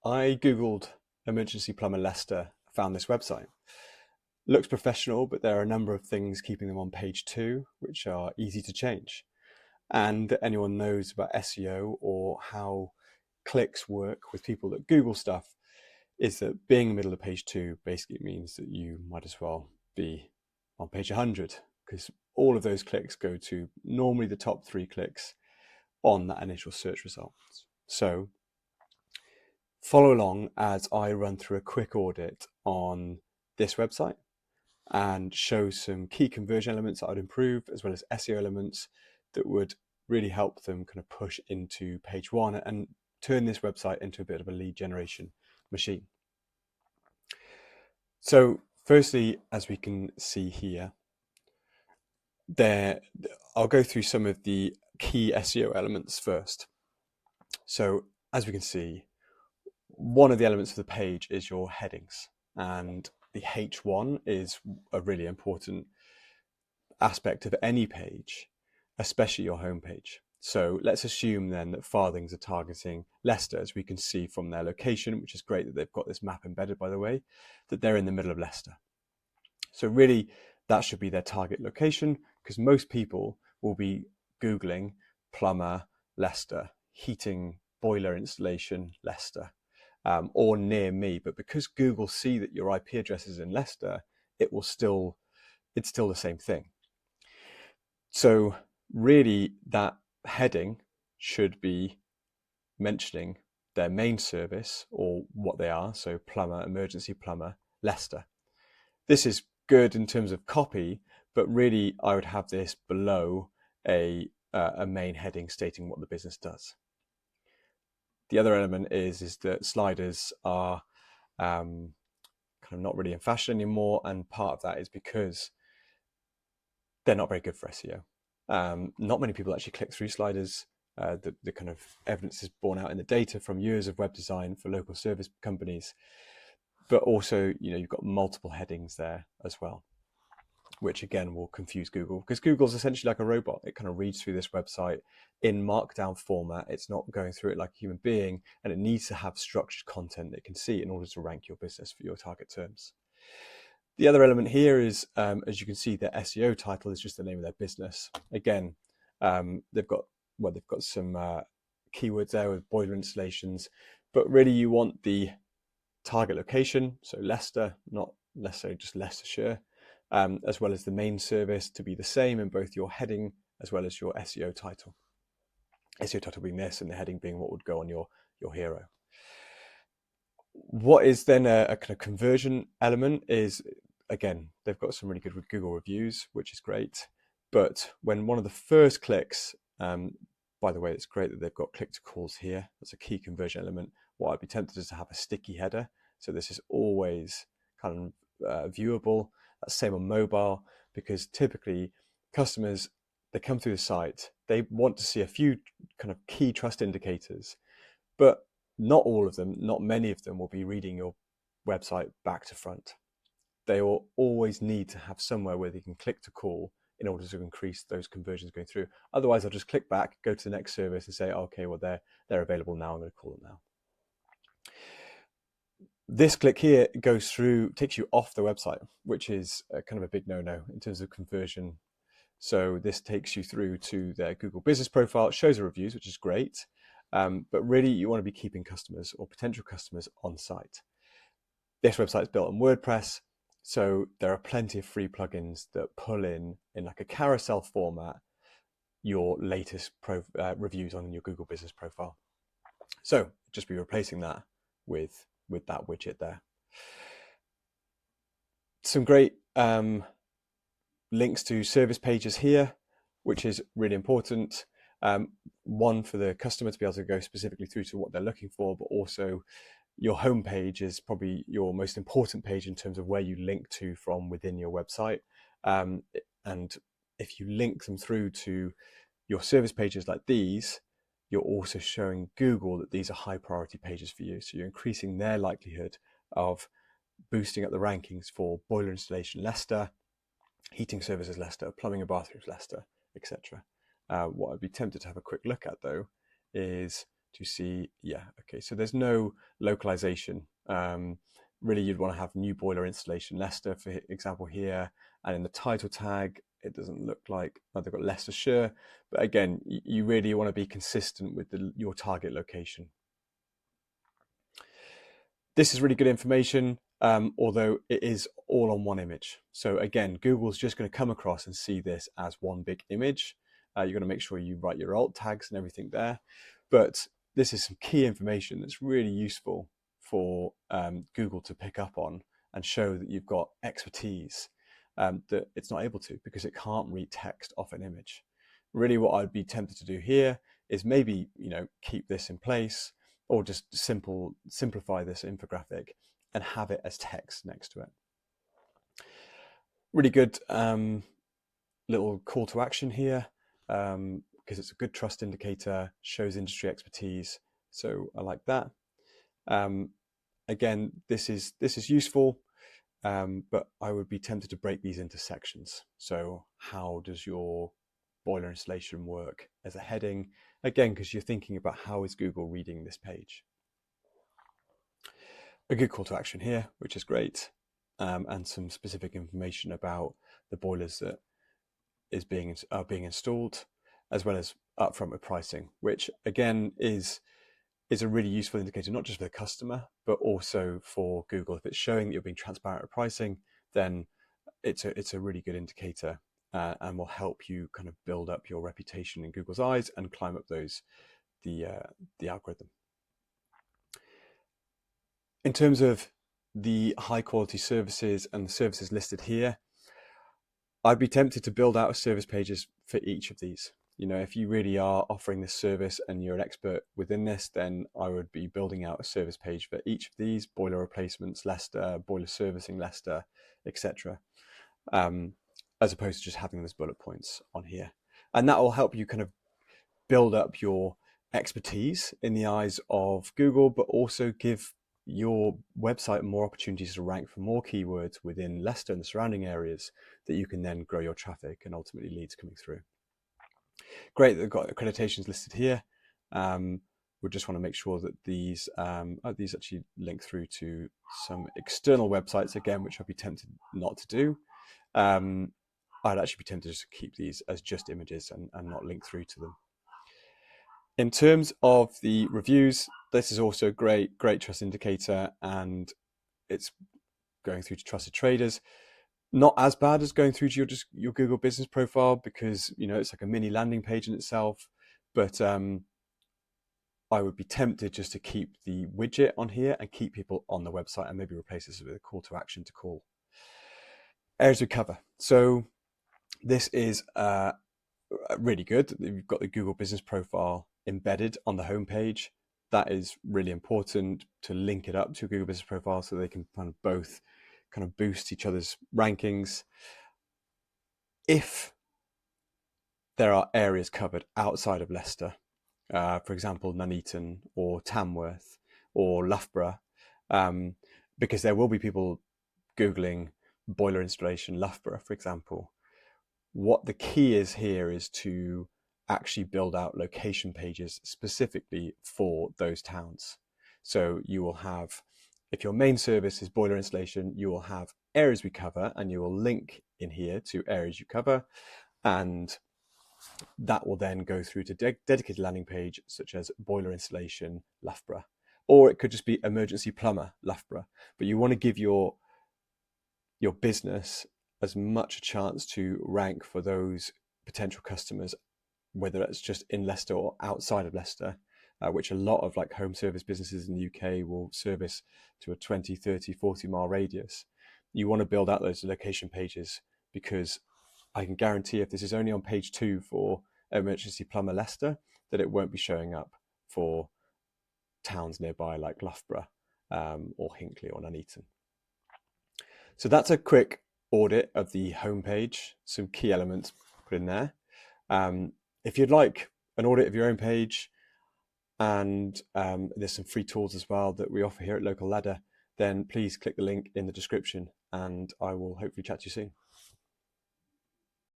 I Googled emergency plumber Leicester, found this website. Looks professional, but there are a number of things keeping them on page two, which are easy to change. And anyone knows about SEO or how clicks work with people that Google stuff is that being in the middle of page two basically means that you might as well be on page 100 because all of those clicks go to normally the top 3 clicks on that initial search result. So follow along as I run through a quick audit on this website and show some key conversion elements that I'd improve, as well as SEO elements that would really help them kind of push into page one and turn this website into a bit of a lead generation machine. So firstly, as we can see here, I'll go through some of the key SEO elements first. So as we can see, one of the elements of the page is your headings, and the H1 is a really important aspect of any page, especially your homepage. So let's assume then that Farthings are targeting Leicester, as we can see from their location, which is great that they've got this map embedded, by the way, that they're in the middle of Leicester. So really that should be their target location, because most people will be Googling plumber Leicester, heating boiler installation Leicester, or near me. But because Google see that your IP address is in Leicester, it's still the same thing. So really that heading should be mentioning their main service or what they are. So plumber, emergency plumber, Leicester. This is good in terms of copy, but really I would have this below a main heading stating what the business does. The other element is that sliders are kind of not really in fashion anymore, and part of that is because they're not very good for SEO. Not many people actually click through sliders. The kind of evidence is borne out in the data from years of web design for local service companies, but also you've got multiple headings there as well, which again will confuse Google, because Google's essentially like a robot. It kind of reads through this website in markdown format. It's not going through it like a human being, and it needs to have structured content that it can see in order to rank your business for your target terms. The other element here is, as you can see, their SEO title is just the name of their business. Again, they've got some keywords there with boiler installations, but really you want the target location, so Leicester, not necessarily just Leicestershire, as well as the main service to be the same in both your heading as well as your SEO title. SEO title being this, and the heading being what would go on your hero. What is then a kind of conversion element is, again, they've got some really good Google reviews, which is great. But when one of the first clicks, by the way, it's great that they've got click to calls here. That's a key conversion element. What I'd be tempted is to have a sticky header. So this is always kind of viewable. That's same on mobile, because typically customers, they come through the site, they want to see a few kind of key trust indicators, but not all of them, not many of them will be reading your website back to front. They will always need to have somewhere where they can click to call in order to increase those conversions going through. Otherwise, I'll just click back, go to the next service and say, okay, well, they're available now. I'm going to call them now. This click here goes through, takes you off the website, which is kind of a big no-no in terms of conversion. So this takes you through to their Google business profile. It shows the reviews, which is great. But really you want to be keeping customers or potential customers on site. This website is built on WordPress, so there are plenty of free plugins that pull in like a carousel format, your latest reviews on your Google business profile. So just be replacing that with that widget there. Some great links to service pages here, which is really important. One, for the customer to be able to go specifically through to what they're looking for, but also your home page is probably your most important page in terms of where you link to from within your website. And if you link them through to your service pages like these, you're also showing Google that these are high priority pages for you. So you're increasing their likelihood of boosting up the rankings for boiler installation Leicester, heating services Leicester, plumbing and bathrooms Leicester, etc. What I'd be tempted to have a quick look at though is to see, yeah, okay, so there's no localization. Really, you'd want to have new boiler installation Leicester, for example, here, and in the title tag, it doesn't look like, oh, they've got Leicestershire, but again, you really want to be consistent with your target location. This is really good information, although it is all on one image. So again, Google's just going to come across and see this as one big image. You're going to make sure you write your alt tags and everything there. But this is some key information that's really useful for Google to pick up on and show that you've got expertise that it's not able to, because it can't read text off an image. Really, what I'd be tempted to do here is maybe, keep this in place, or just simplify this infographic and have it as text next to it. Really good little call to action here, because it's a good trust indicator, shows industry expertise. So I like that. Again, this is useful, but I would be tempted to break these into sections. So how does your boiler installation work as a heading? Again, because you're thinking about how is Google reading this page. A good call to action here, which is great, and some specific information about the boilers that are being installed, as well as upfront with pricing, which again is a really useful indicator, not just for the customer, but also for Google. If it's showing that you're being transparent with pricing, then it's a really good indicator, and will help you kind of build up your reputation in Google's eyes and climb up the algorithm. In terms of the high quality services and the services listed here, I'd be tempted to build out service pages for each of these. If you really are offering this service and you're an expert within this, then I would be building out a service page for each of these: boiler replacements Leicester, boiler servicing Leicester, etc. As opposed to just having those bullet points on here. And that will help you kind of build up your expertise in the eyes of Google, but also give your website more opportunities to rank for more keywords within Leicester and the surrounding areas, that you can then grow your traffic and ultimately leads coming through. Great, they've got accreditations listed here. We just want to make sure that these actually link through to some external websites again, which I'd be tempted not to do. I'd actually be tempted just to keep these as just images and not link through to them. In terms of the reviews, this is also a great trust indicator, and it's going through to trusted traders. Not as bad as going through to your Google business profile, because it's like a mini landing page in itself, but I would be tempted just to keep the widget on here and keep people on the website, and maybe replace this with a call to action to call. Areas we cover. So this is really good. You've got the Google business profile embedded on the homepage. That is really important, to link it up to Google business profile so they can both boost each other's rankings. If there are areas covered outside of Leicester, for example, Nuneaton or Tamworth or Loughborough, because there will be people Googling boiler installation Loughborough, for example. What the key is here is to actually build out location pages specifically for those towns. So you will have, if your main service is boiler installation, you will have areas we cover, and you will link in here to areas you cover, and that will then go through to dedicated landing page such as boiler installation Loughborough, or it could just be emergency plumber Loughborough. But you want to give your business as much a chance to rank for those potential customers, whether that's just in Leicester or outside of Leicester, which a lot of home service businesses in the UK will service to a 20, 30, 40 mile radius. You want to build out those location pages, because I can guarantee if this is only on page 2 for emergency plumber Leicester, that it won't be showing up for towns nearby like Loughborough or Hinckley or Nuneaton. So that's a quick audit of the homepage, some key elements put in there. If you'd like an audit of your own page, and there's some free tools as well that we offer here at Local Ladder, then please click the link in the description, and I will hopefully chat to you soon.